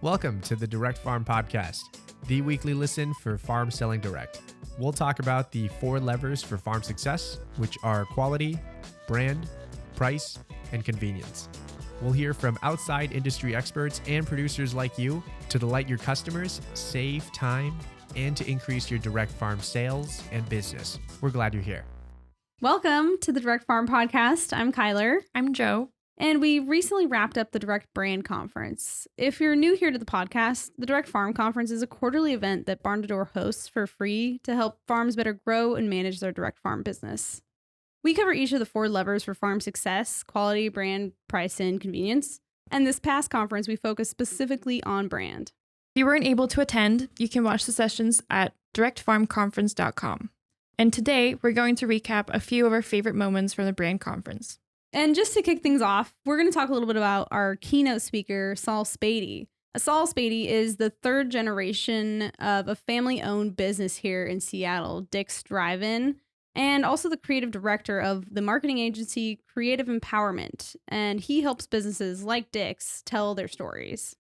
Welcome to the Direct Farm Podcast, the weekly listen for farm selling direct. We'll talk about the 4 levers for farm success, which are quality, brand, price, and convenience. We'll hear from outside industry experts and producers like you to delight your customers, save time, and to increase your direct farm sales and business. We're glad you're here. Welcome to the Direct Farm Podcast. I'm Kyler. I'm Joe. And we recently wrapped up the Direct Brand Conference. If you're new here to the podcast, the Direct Farm Conference is a quarterly event that Barn to Door hosts for free to help farms better grow and manage their direct farm business. We cover each of the 4 levers for farm success: quality, brand, price, and convenience. And this past conference, we focused specifically on brand. If you weren't able to attend, you can watch the sessions at directfarmconference.com. And today, we're going to recap a few of our favorite moments from the brand conference. And just to kick things off, we're going to talk a little bit about our keynote speaker, Saul Spady. Saul Spady is the 3rd generation of a family-owned business here in Seattle, Dick's Drive-In, and also the creative director of the marketing agency Creative Empowerment. And he helps businesses like Dick's tell their stories.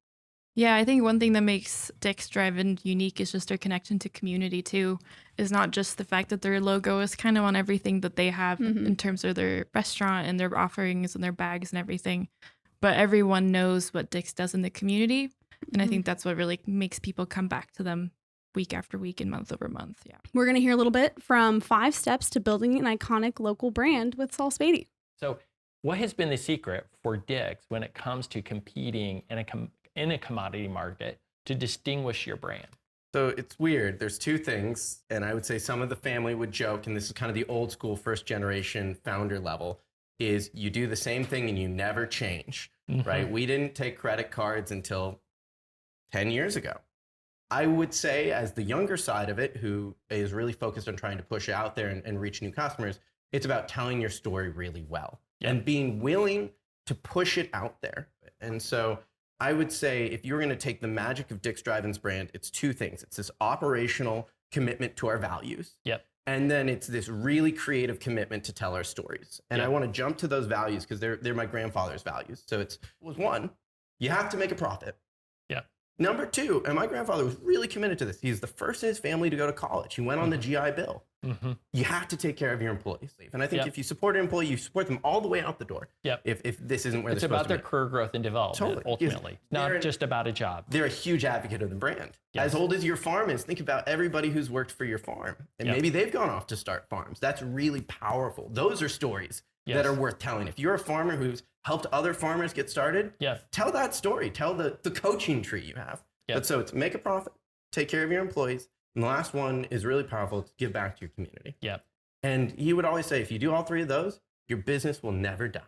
Yeah, I think one thing that makes Dick's Drive-In unique is just their connection to community too. Is not just the fact that their logo is kind of on everything that they have in terms of their restaurant and their offerings and their bags and everything, but everyone knows what Dick's does in the community. And I think that's what really makes people come back to them week after week and month over month. Yeah. We're going to hear a little bit from 5 steps to building an iconic local brand with Saul Spady. So what has been the secret for Dick's when it comes to competing in a commodity market to distinguish your brand? So it's weird. There's 2 things, and I would say some of the family would joke, and this is kind of the old school first generation founder level, is you do the same thing and you never change, right? We didn't take credit cards until 10 years ago. I would say, as the younger side of it, who is really focused on trying to push out there and reach new customers, it's about telling your story really well and being willing to push it out there. And so I would say if you're going to take the magic of Dick's Drive-In's brand, it's 2 things. It's this operational commitment to our values. Yep. And then it's this really creative commitment to tell our stories. And I want to jump to those values because they're my grandfather's values. So it was 1, you have to make a profit. Yeah. Number 2, and my grandfather was really committed to this. He's the first in his family to go to college. He went on the GI Bill. You have to take care of your employees. And I think if you support an employee, you support them all the way out the door. If this isn't where it's they're about supposed their to be. career growth and development, ultimately, not just about a job. They're a huge advocate of the brand. As old as your farm is, think about everybody who's worked for your farm. And maybe they've gone off to start farms. That's really powerful. Those are stories that are worth telling. If you're a farmer who's helped other farmers get started, tell that story. Tell the coaching tree you have. But so it's make a profit, take care of your employees. And the last one is really powerful. It's give back to your community. And he would always say, if you do all 3 of those, your business will never die.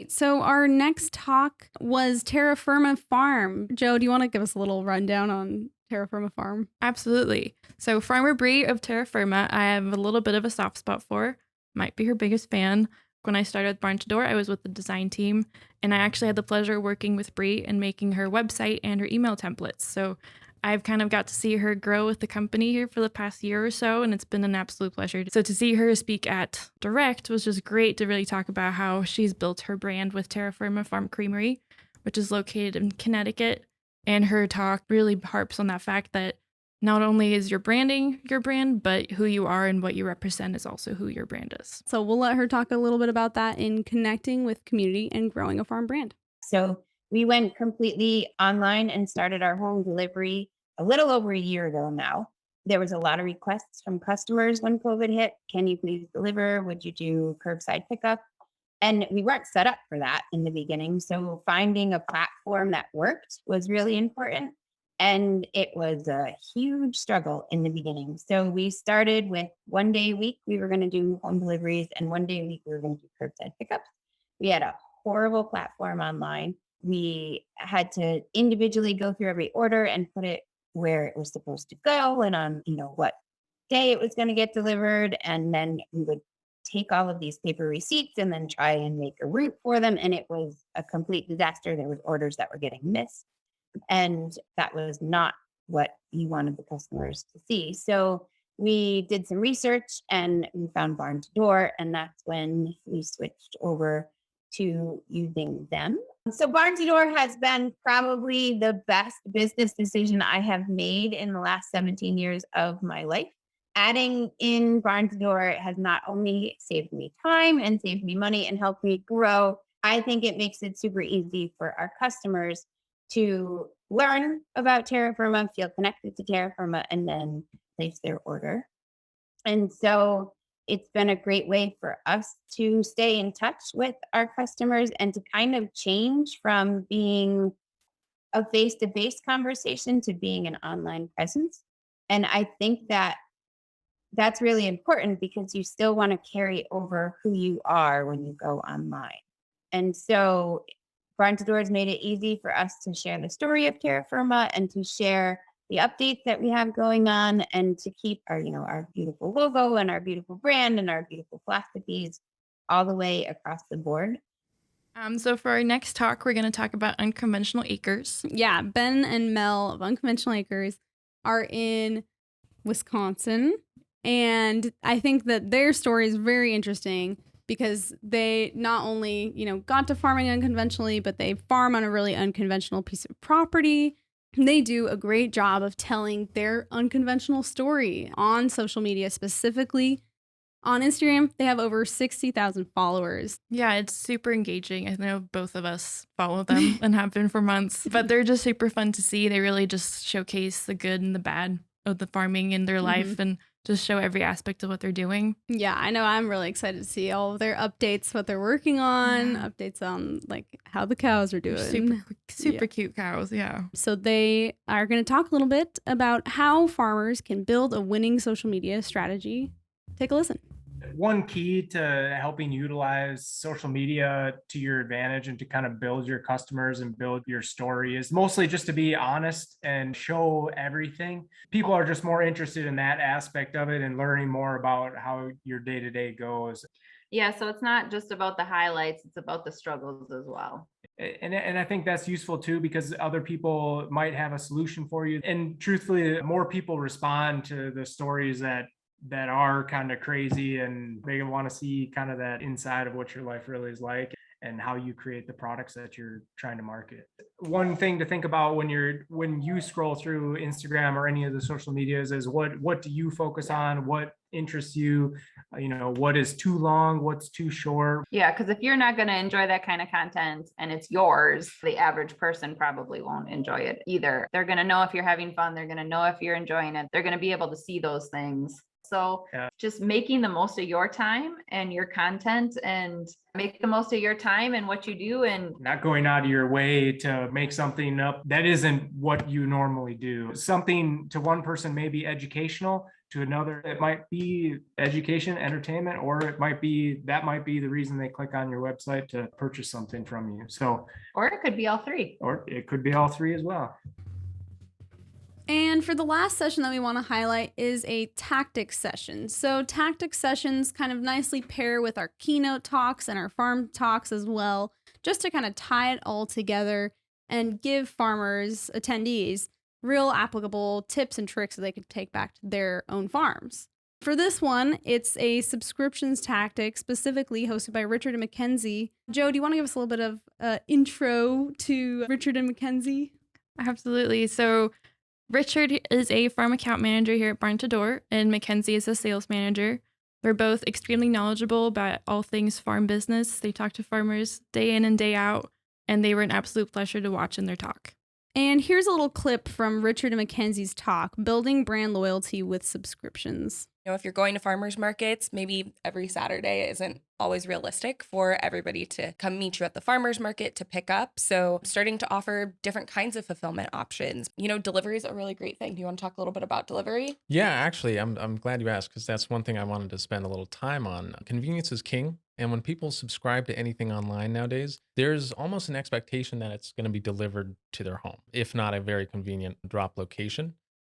So our next talk was Terra Firma Farm. Joe, do you want to give us a little rundown on Terra Firma Farm? Absolutely. So Farmer Bree of Terra Firma, I have a little bit of a soft spot for. Might be her biggest fan. When I started Barn to Door, I was with the design team, and I actually had the pleasure of working with Bree and making her website and her email templates. So I've kind of got to see her grow with the company here for the past year or so, and it's been an absolute pleasure. So to see her speak at Direct was just great to really talk about how she's built her brand with Terra Firma Farm Creamery, which is located in Connecticut. And her talk really harps on that fact that not only is your branding your brand, but who you are and what you represent is also who your brand is. So we'll let her talk a little bit about that in connecting with community and growing a farm brand. So we went completely online and started our home delivery a little over a year ago now. There was a lot of requests from customers when COVID hit. Can you please deliver? Would you do curbside pickup? And we weren't set up for that in the beginning. So finding a platform that worked was really important. And it was a huge struggle in the beginning. So we started with 1 day a week, we were going to do home deliveries, and 1 day a week, we were going to do curbside pickups. We had a horrible platform online. We had to individually go through every order and put it where it was supposed to go and on, what day it was going to get delivered. And then we would take all of these paper receipts and then try and make a route for them. And it was a complete disaster. There was orders that were getting missed. And that was not what you wanted the customers to see. So we did some research and we found Barn to Door. And that's when we switched over to using them So Barn to Door has been probably the best business decision I have made in the last 17 years of my life. Adding in Barn to Door has not only saved me time and saved me money and helped me grow, I think it makes it super easy for our customers to learn about Terra Firma, feel connected to Terra Firma, and then place their order. And so it's been a great way for us to stay in touch with our customers and to kind of change from being a face to face conversation to being an online presence. And I think that that's really important because you still want to carry over who you are when you go online. And so Barn to Door has made it easy for us to share the story of Terra Firma and to share the updates that we have going on and to keep our, our beautiful logo and our beautiful brand and our beautiful philosophies all the way across the board. So for our next talk, we're going to talk about unconventional acres. Yeah, Ben and Mel of Unconventional Acres are in Wisconsin. And I think that their story is very interesting because they not only, got to farming unconventionally, but they farm on a really unconventional piece of property. They do a great job of telling their unconventional story on social media, specifically on Instagram. They have over 60,000 followers. Yeah, it's super engaging. I know both of us follow them and have been for months, but they're just super fun to see. They really just showcase the good and the bad of the farming in their life and just show every aspect of what they're doing. Yeah, I know. I'm really excited to see all of their updates, what they're working on, updates on like how the cows are doing. Super cute cows, yeah. So they are going to talk a little bit about how farmers can build a winning social media strategy. Take a listen. One key to helping utilize social media to your advantage and to kind of build your customers and build your story is mostly just to be honest and show everything. People are just more interested in that aspect of it and learning more about how your day-to-day goes. Yeah, so it's not just about the highlights, it's about the struggles as well. And I think that's useful too, because other people might have a solution for you. And truthfully, more people respond to the stories that are kind of crazy, and they want to see kind of that inside of what your life really is like and how you create the products that you're trying to market. One thing to think about when you scroll through Instagram or any of the social medias is what do you focus on? What interests you? What is too long? What's too short? Yeah, because if you're not going to enjoy that kind of content and it's yours, the average person probably won't enjoy it either. They're going to know if you're having fun. They're going to know if you're enjoying it. They're going to be able to see those things. So just making the most of your time and your content, and make the most of your time and what you do, and not going out of your way to make something up that isn't what you normally do. Something to one person may be educational, to another it might be education, entertainment, or that might be the reason they click on your website to purchase something from you. So, or it could be all three. Or it could be all three as well. And for the last session that we want to highlight is a tactics session. So tactics sessions kind of nicely pair with our keynote talks and our farm talks as well, just to kind of tie it all together and give farmers, attendees, real applicable tips and tricks that they can take back to their own farms. For this one, it's a subscriptions tactic specifically hosted by Richard and Mackenzie. Joe, do you want to give us a little bit of intro to Richard and Mackenzie? Absolutely. So Richard is a farm account manager here at Barn to Door, and Mackenzie is a sales manager. They're both extremely knowledgeable about all things farm business. They talk to farmers day in and day out, and they were an absolute pleasure to watch in their talk. And here's a little clip from Richard and Mackenzie's talk, Building Brand Loyalty with Subscriptions. If you're going to farmers markets, maybe every Saturday isn't always realistic for everybody to come meet you at the farmers market to pick up. So starting to offer different kinds of fulfillment options. Delivery is a really great thing. Do you want to talk a little bit about delivery? Yeah, actually, I'm glad you asked, because that's one thing I wanted to spend a little time on. Convenience is king. And when people subscribe to anything online nowadays, there's almost an expectation that it's going to be delivered to their home, if not a very convenient drop location.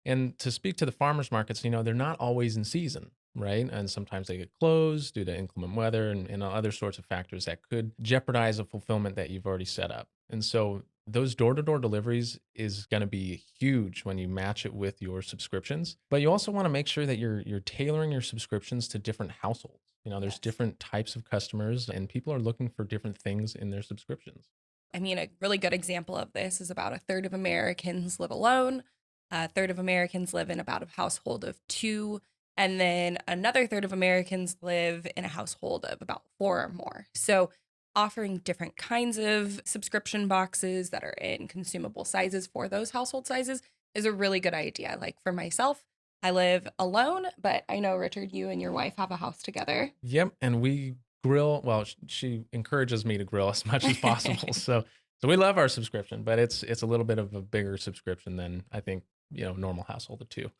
And to speak to the farmers markets, they're not always in season, right? And sometimes they get closed due to inclement weather and other sorts of factors that could jeopardize a fulfillment that you've already set up. And so those door-to-door deliveries is going to be huge when you match it with your subscriptions. But you also want to make sure that you're tailoring your subscriptions to different households. There's different types of customers, and people are looking for different things in their subscriptions. I mean, a really good example of this is about a third of Americans live alone. A third of Americans live in about a household of 2. And then another third of Americans live in a household of about 4 or more. So offering different kinds of subscription boxes that are in consumable sizes for those household sizes is a really good idea. Like for myself, I live alone, but I know, Richard, you and your wife have a house together. Yep, and we grill. Well, she encourages me to grill as much as possible. So we love our subscription, but it's a little bit of a bigger subscription than I think normal household of 2.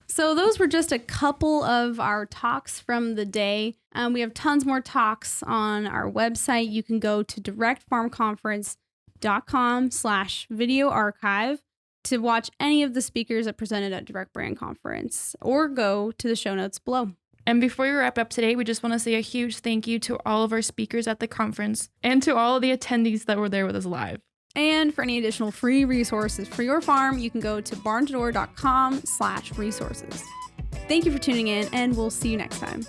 So those were just a couple of our talks from the day. We have tons more talks on our website. You can go to directfarmconference.com/video archive to watch any of the speakers that presented at Direct Brand Conference, or go to the show notes below. And before we wrap up today, we just want to say a huge thank you to all of our speakers at the conference and to all of the attendees that were there with us live. And for any additional free resources for your farm, you can go to barntodoor.com/resources. Thank you for tuning in, and we'll see you next time.